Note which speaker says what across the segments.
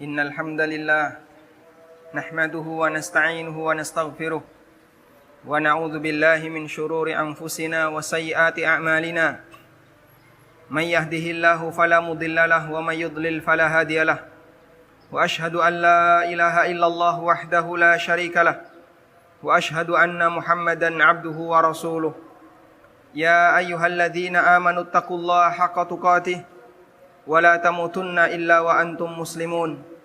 Speaker 1: إن الحمد لله نحمده ونستعينه ونستغفره ونعوذ بالله من شرور أنفسنا وسيئات أعمالنا من يهده الله فلا مضل له ومن يضلل فلا هادي له وأشهد أن لا إله إلا الله وحده لا شريك له وأشهد أن محمدا عبده ورسوله يا أيها الذين آمنوا اتقوا الله حق تقاته ولا تموتن إلا وأنتم مسلمون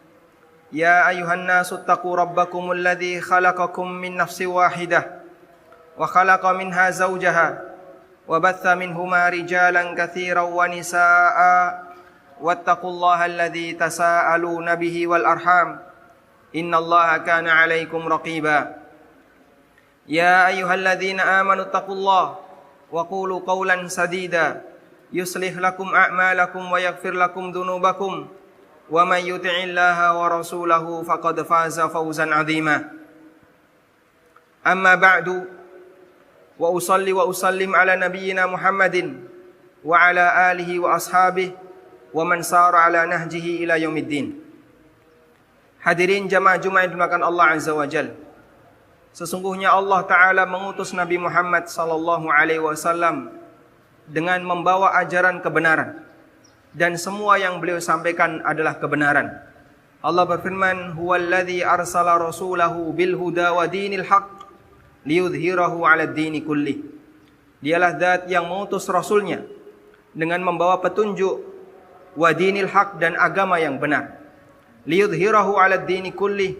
Speaker 1: يا أيها الناس اتقوا ربكم الذي خلقكم من نفس واحدة وخلق منها زوجها وبث منهما رجالا كثيرا ونساء واتقوا الله الذي تساءلون به والأرحام إن الله كان عليكم رقيبا يا أيها الذين آمنوا اتقوا الله وقولوا قولا سديدا يصلح لكم أعمالكم ويغفر لكم ذنوبكم ومن يطع الله ورسوله فقد فاز فوزا عظيما أما بعد وأصلي وأسلم على نبينا محمد وعلى آله وأصحابه ومن سار على نهجه إلى يوم الدين. Hadirin jamaah Jumat yang dimuliakan Allah Azza wa Jalla. Sesungguhnya Allah Ta'ala mengutus Nabi Muhammad sallallahu alaihi wasallam dengan membawa ajaran kebenaran, dan semua yang beliau sampaikan adalah kebenaran. Allah berfirman, "Huwallazi arsala rasulahu bil huda wa dinil haqq liyudhhirahu 'alad dini kullih." Dialah zat yang mengutus rasulnya dengan membawa petunjuk wa dinil haqq dan agama yang benar. Liyudhhirahu 'alad dini kullih,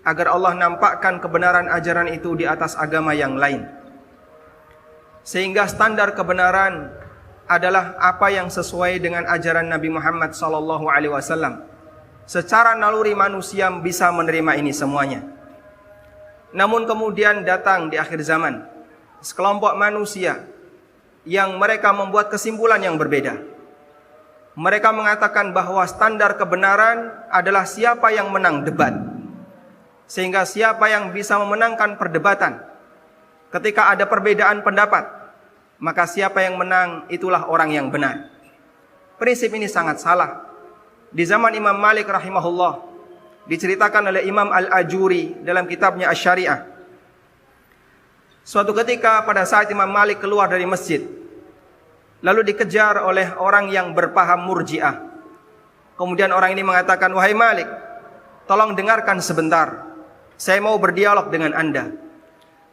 Speaker 1: agar Allah nampakkan kebenaran ajaran itu di atas agama yang lain. Sehingga standar kebenaran adalah apa yang sesuai dengan ajaran Nabi Muhammad sallallahu alaihi wasallam. Secara naluri manusia bisa menerima ini semuanya. Namun kemudian datang di akhir zaman sekelompok manusia yang mereka membuat kesimpulan yang berbeda. Mereka mengatakan bahwa standar kebenaran adalah siapa yang menang debat. Sehingga siapa yang bisa memenangkan perdebatan ketika ada perbedaan pendapat, maka siapa yang menang itulah orang yang benar. Prinsip ini sangat salah. Di zaman Imam Malik rahimahullah, diceritakan oleh Imam Al-Ajuri dalam kitabnya Asy-Syari'ah. Suatu ketika pada saat Imam Malik keluar dari masjid, lalu dikejar oleh orang yang berpaham Murji'ah. Kemudian orang ini mengatakan, "Wahai Malik, tolong dengarkan sebentar. Saya mau berdialog dengan Anda.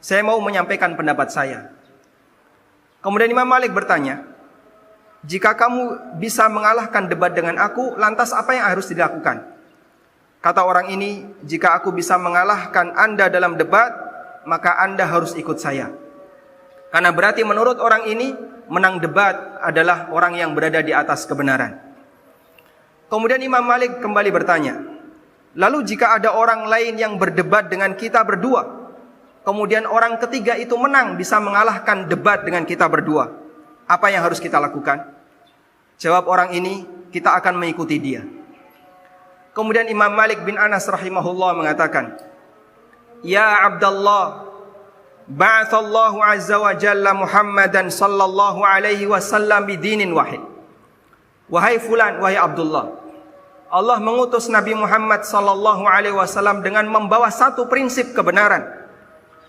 Speaker 1: Saya mau menyampaikan pendapat saya." Kemudian Imam Malik bertanya, "Jika kamu bisa mengalahkan debat dengan aku, lantas apa yang harus dilakukan?" Kata orang ini, "Jika aku bisa mengalahkan Anda dalam debat, maka Anda harus ikut saya." Karena berarti menurut orang ini, menang debat adalah orang yang berada di atas kebenaran. Kemudian Imam Malik kembali bertanya, "Lalu jika ada orang lain yang berdebat dengan kita berdua, kemudian orang ketiga itu menang, bisa mengalahkan debat dengan kita berdua, apa yang harus kita lakukan?" Jawab orang ini, "Kita akan mengikuti dia." Kemudian Imam Malik bin Anas rahimahullah mengatakan, "Ya Abdullah, ba'athallahu azza wa jalla Muhammadan sallallahu alaihi wasallam bidinin wahid." Wahai fulan, wahai Abdullah, Allah mengutus Nabi Muhammad sallallahu alaihi wasallam dengan membawa satu prinsip kebenaran.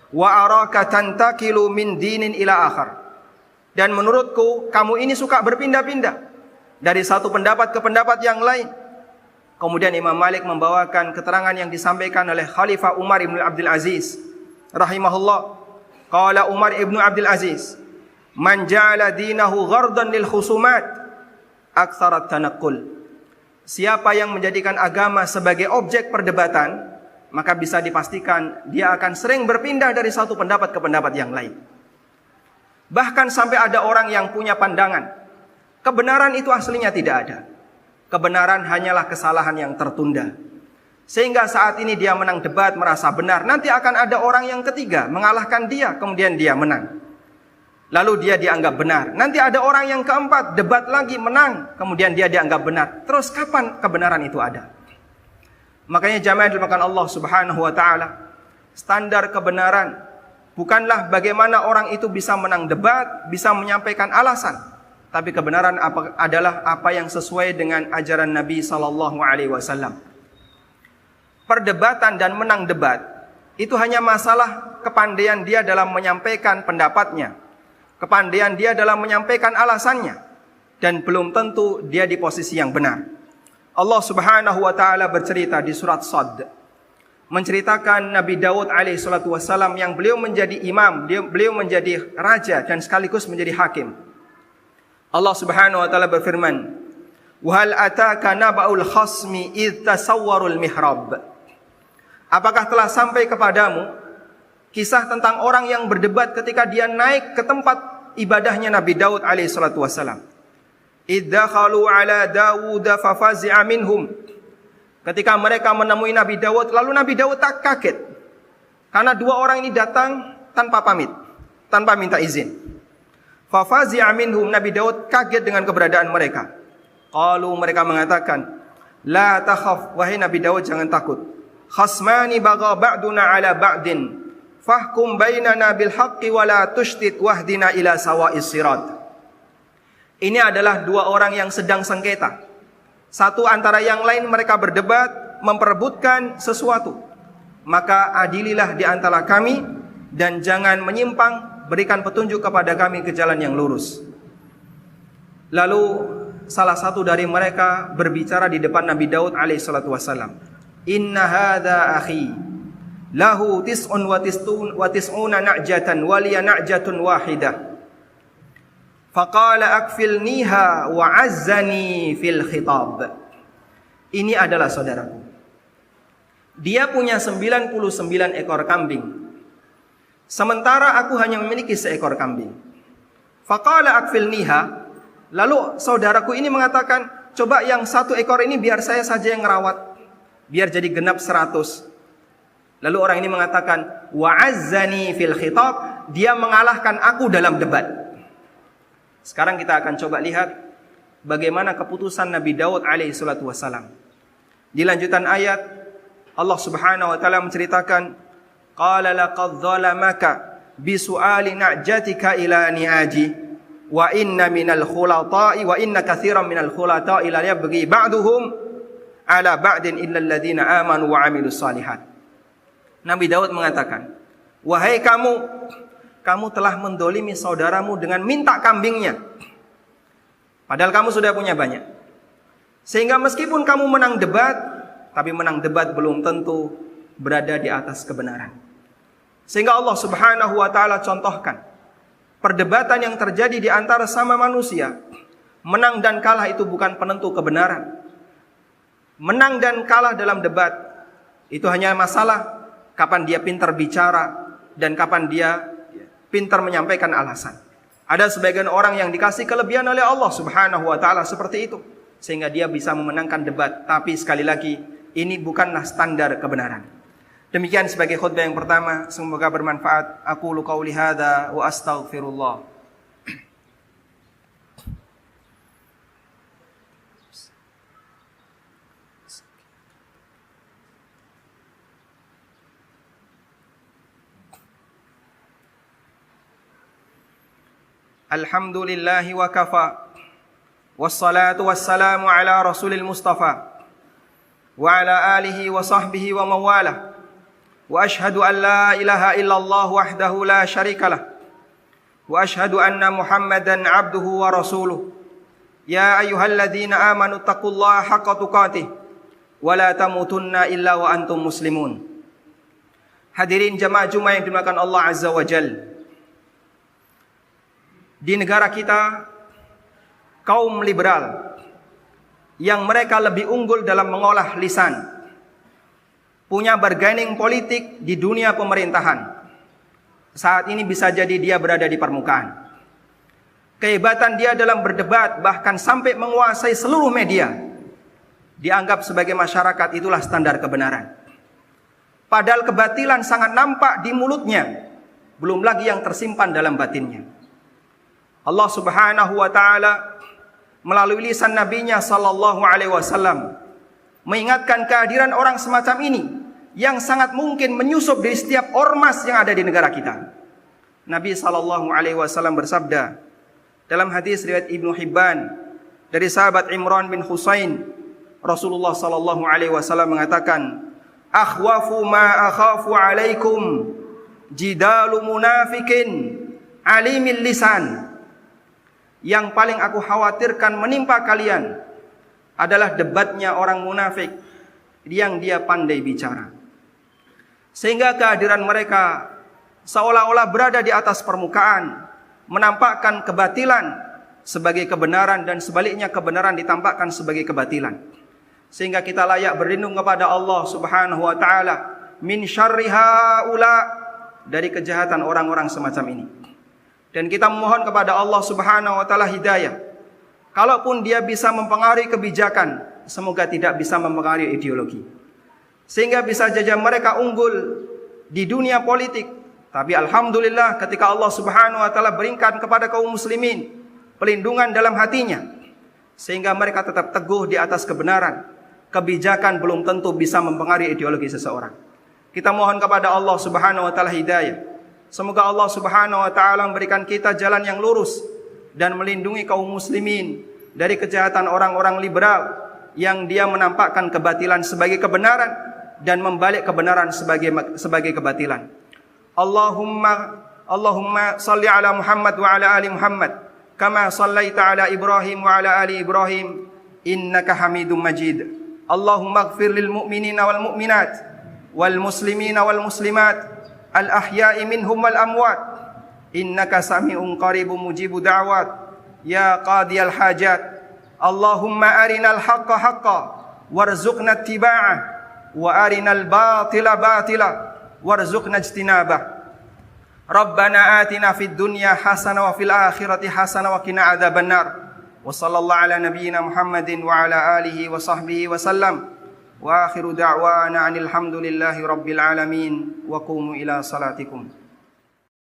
Speaker 1: Wa araka tantakilu min dinin ila akhar. Dan menurutku kamu ini suka berpindah-pindah dari satu pendapat ke pendapat yang lain. Kemudian Imam Malik membawakan keterangan yang disampaikan oleh Khalifah Umar ibn Abdul Aziz rahimahullah. Qala Umar ibn Abdul Aziz, "Man ja'ala dinahu ghardan lil khusumat aktsarat tanaqqul." Siapa yang menjadikan agama sebagai objek perdebatan, maka bisa dipastikan dia akan sering berpindah dari satu pendapat ke pendapat yang lain. Bahkan sampai ada orang yang punya pandangan kebenaran itu aslinya tidak ada. Kebenaran hanyalah kesalahan yang tertunda. Sehingga saat ini dia menang debat merasa benar, nanti akan ada orang yang ketiga mengalahkan dia, kemudian dia menang. Lalu dia dianggap benar. Nanti ada orang yang keempat debat lagi menang, kemudian dia dianggap benar. Terus kapan kebenaran itu ada? Makanya jamaah dimuliakan Allah Subhanahu wa taala, standar kebenaran bukanlah bagaimana orang itu bisa menang debat, bisa menyampaikan alasan, tapi kebenaran adalah apa yang sesuai dengan ajaran Nabi sallallahu alaihi wasallam. perdebatan dan menang debat itu hanya masalah kepandaian dia dalam menyampaikan pendapatnya, kepandaian dia dalam menyampaikan alasannya, dan belum tentu dia di posisi yang benar. Allah Subhanahu wa taala bercerita di surat Shad, menceritakan Nabi Daud alaihi salatu wassalam yang beliau menjadi imam, beliau menjadi raja dan sekaligus menjadi hakim. Allah Subhanahu wa taala berfirman, "Wa hal ataka naba'ul khasmi id tasawwarul mihrab." Apakah telah sampai kepadamu kisah tentang orang yang berdebat ketika dia naik ke tempat ibadahnya Nabi Daud alaihi salatu wassalam? Iddakhalu ala Dawud fafazi'a minhum. Ketika mereka menemui Nabi Daud, lalu Nabi Daud tak kaget karena dua orang ini datang tanpa pamit, tanpa minta izin. Fafazi'a minhum, Nabi Daud kaget dengan keberadaan mereka. Qalu, mereka mengatakan, la takhaf, wahai Nabi Daud jangan takut. Khasmani bagha ba'duna ala ba'din fahkum bainana bil haqqi wa la tushtit wahdina ila sawa'is sirat. Ini adalah dua orang yang sedang sengketa. Satu antara yang lain mereka berdebat, memperebutkan sesuatu. Maka adililah di antara kami dan jangan menyimpang, berikan petunjuk kepada kami ke jalan yang lurus. Lalu salah satu dari mereka berbicara di depan Nabi Daud alaihi salatu wassalam. Inna hadha akhi lahu tis'un wa tis'una na'jatan wa liya na'jatun wahidah. Faqala akfilniha wa azzani fil khitab. Ini adalah saudaraku. Dia punya 99 ekor kambing. Sementara aku hanya memiliki seekor kambing. Faqala akfilniha. Lalu saudaraku ini mengatakan, coba yang satu ekor ini biar saya saja yang merawat, biar jadi genap 100. Lalu orang ini mengatakan, wa'azzani fil khitab, dia mengalahkan aku dalam debat. Sekarang kita akan coba lihat bagaimana keputusan Nabi Daud alaihi salatu wassalam. Di lanjutan ayat, Allah Subhanahu wa taala menceritakan, qala laqad zalamaka bisu'ali na'jatika ila ni'aji wa inna minal khulata'i wa inna katsiran minal khulata'i la yabghi ba'duhum ala ba'din illa alladhina amanu wa 'amilus shalihat. Nabi Daud mengatakan, wahai kamu telah mendolimi saudaramu dengan minta kambingnya. Padahal kamu sudah punya banyak. Sehingga meskipun kamu menang debat, tapi menang debat belum tentu berada di atas kebenaran. Sehingga Allah Subhanahu wa taala contohkan perdebatan yang terjadi di antara sama manusia. Menang dan kalah itu bukan penentu kebenaran. Menang dan kalah dalam debat itu hanya masalah kapan dia pintar bicara dan kapan dia pintar menyampaikan alasan. Ada sebagian orang yang dikasih kelebihan oleh Allah Subhanahu wa taala seperti itu sehingga dia bisa memenangkan debat, tapi sekali lagi ini bukanlah standar kebenaran. Demikian sebagai khutbah yang pertama, semoga bermanfaat. Aqulu qauli hadza wa astaghfirullah. Alhamdulillahi wa kafa. Wassalatu wassalamu ala rasulil mustafa wa ala alihi wa sahbihi wa mawalah. Wa ashhadu an la ilaha illallah wahdahu la syarikalah. Wa ashhadu anna Muhammadan abduhu wa rasuluh. Ya ayyuhalladzina amanu taqullaha haqqa tuqatih wa la tamutunna illa wa antum muslimun. Hadirin jamaah Jumat yang dimuliakan Allah Azza wa Jalla. Di negara kita, kaum liberal yang mereka lebih unggul dalam mengolah lisan, punya bargaining politik di dunia pemerintahan. Saat ini bisa jadi dia berada di permukaan. Kehebatan dia dalam berdebat bahkan sampai menguasai seluruh media. Dianggap sebagai masyarakat itulah standar kebenaran. Padahal kebatilan sangat nampak di mulutnya, belum lagi yang tersimpan dalam batinnya. Allah Subhanahu wa taala melalui lisan nabinya sallallahu alaihi wasallam mengingatkan kehadiran orang semacam ini yang sangat mungkin menyusup di setiap ormas yang ada di negara kita. Nabi sallallahu alaihi wasallam bersabda dalam hadis riwayat Ibnu Hibban dari sahabat Imran bin Husain, Rasulullah sallallahu alaihi wasallam mengatakan, akhwafu ma akhafu alaikum jidalu munafikin alimil lisan. Yang paling aku khawatirkan menimpa kalian adalah debatnya orang munafik yang dia pandai bicara. Sehingga kehadiran mereka seolah-olah berada di atas permukaan, menampakkan kebatilan sebagai kebenaran dan sebaliknya kebenaran ditampakkan sebagai kebatilan. Sehingga kita layak berlindung kepada Allah Subhanahu wa taala min syarri haula, dari kejahatan orang-orang semacam ini. Dan kita memohon kepada Allah Subhanahu wa taala hidayah. Kalaupun dia bisa mempengaruhi kebijakan, semoga tidak bisa mempengaruhi ideologi. Sehingga bisa saja mereka unggul di dunia politik, tapi alhamdulillah ketika Allah Subhanahu wa taala berikan kepada kaum muslimin pelindungan dalam hatinya, sehingga mereka tetap teguh di atas kebenaran, kebijakan belum tentu bisa mempengaruhi ideologi seseorang. Kita mohon kepada Allah Subhanahu wa taala hidayah. Semoga Allah Subhanahu wa taala memberikan kita jalan yang lurus dan melindungi kaum muslimin dari kejahatan orang-orang liberal yang dia menampakkan kebatilan sebagai kebenaran dan membalik kebenaran sebagai kebatilan. Allahumma salli ala Muhammad wa ala ali Muhammad kama sallaita ala Ibrahim wa ala ali Ibrahim innaka Hamidum Majid. Allahumma ighfir lil mu'minina wal mu'minat wal muslimina wal muslimat al-ahya'i minhum wal amwat innaka sami'un qaribun mujibu da'wat ya qadiyal hajat. Allahumma arinal haqqa haqqa warzuqna ittiba'ah wa arinal batila batila warzuqna ijtinabah. Rabbana atina fid dunya hasanah wa fil akhirati hasanah wa qina adzabannar. Wa sallallahu ala nabiyyina Muhammadin wa ala alihi wa sahbihi wa sallam. Wa akhiru da'wana anil hamdulillahi rabbil alamin wa qumu ila salatikum.